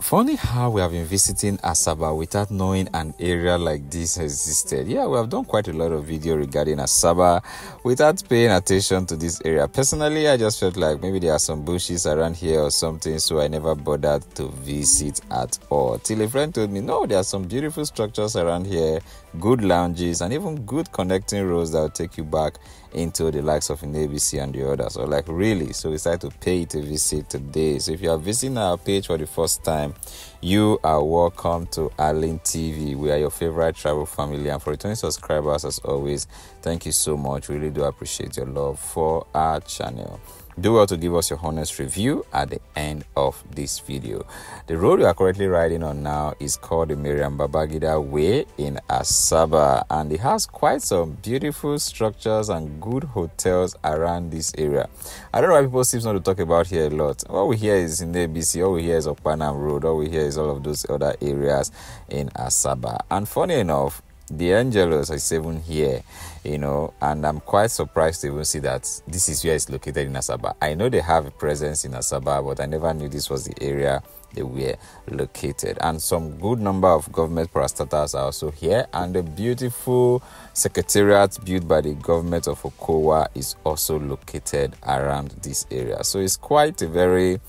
Funny how we have been visiting Asaba without knowing an area like this existed. Yeah, we have done quite a lot of video regarding Asaba without paying attention to this area. Personally, I just felt like maybe there are some bushes around here or something, so I never bothered to visit at all. Till a friend told me, no, there are some beautiful structures around here, good lounges, and even good connecting roads that will take you back into the likes of ABC and the others. So like, really? So we decided to pay it a visit today. So if you are visiting our page for the first time, you are welcome to Arlin TV. We are your favorite travel family, and for returning subscribers, as always, thank you so much. We really do appreciate your love for our channel. Do well to give us your honest review at the end of this video. The road we are currently riding on now is called the Babangida Way in Asaba, and it has quite some beautiful structures and good hotels around this area. I don't know why people seem not to talk about here a lot. All we hear is in the ABC, all we hear is Okpanam Road, all we hear is all of those other areas in Asaba. And funny enough, the Angelos is even here, and I'm quite surprised to even see that this is where it's located in Asaba. I know they have a presence in Asaba, but I never knew this was the area they were located. And some good number of government parastatals are also here, and the beautiful secretariat built by the government of Okowa is also located around this area. So it's quite a very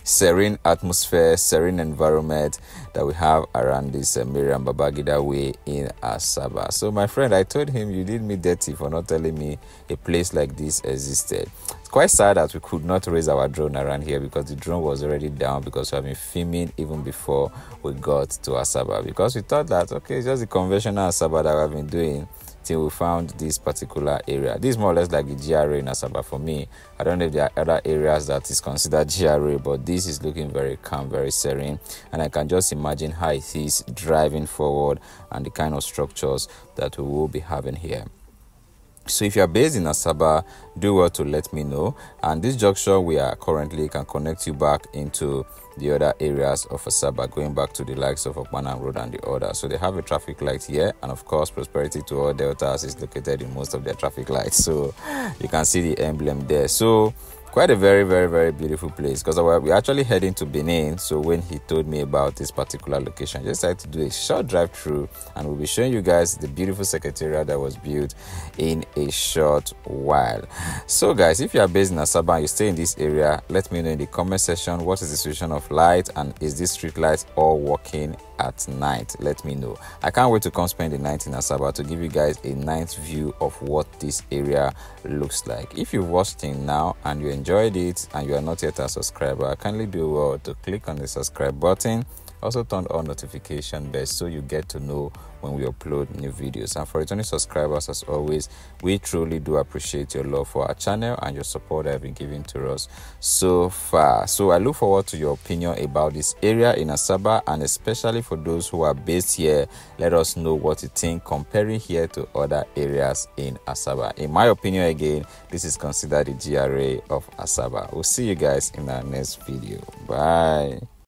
serene atmosphere, serene environment that we have around this Babangida Way in Asaba. So my friend, I told him, you did me dirty for not telling me a place like this existed. It's quite sad that we could not raise our drone around here because the drone was already down, because we have been filming even before we got to Asaba, because we thought that, okay, it's just the conventional Asaba that we have been doing till we found this particular area. This is more or less like the GRA in Asaba for me. I don't know if there are other areas that is considered GRA, but this is looking very calm, very serene, and I can just imagine how it is driving forward and the kind of structures that we will be having here. So if you are based in Asaba, do well to let me know. And this junction we are currently can connect you back into the other areas of Asaba, going back to the likes of Okpanam Road and the others. So they have a traffic light here, and of course Prosperity to all deltas is located in most of their traffic lights, so you can see the emblem there. So quite a very, very, very beautiful place, because we're actually heading to Benin. So when he told me about this particular location, I just decided to do a short drive through, and we'll be showing you guys the beautiful secretariat that was built in a short while. So guys, if you are based in Asaba and you stay in this area, let me know in the comment section what is the situation of light, and is this street light all working at night? Let me know. I can't wait to come spend the night in Asaba to give you guys a night view of what this area looks like. If you've watched it now and you enjoyed it and you are not yet a subscriber, kindly do well to click on the subscribe button. Also turn on notification bell so you get to know when we upload new videos. And for returning subscribers, as always, we truly do appreciate your love for our channel and your support that have been given to us so far. So I look forward to your opinion about this area in Asaba, and especially for those who are based here, let us know what you think comparing here to other areas in Asaba. In my opinion, again, this is considered the GRA of Asaba. We'll see you guys in our next video. Bye.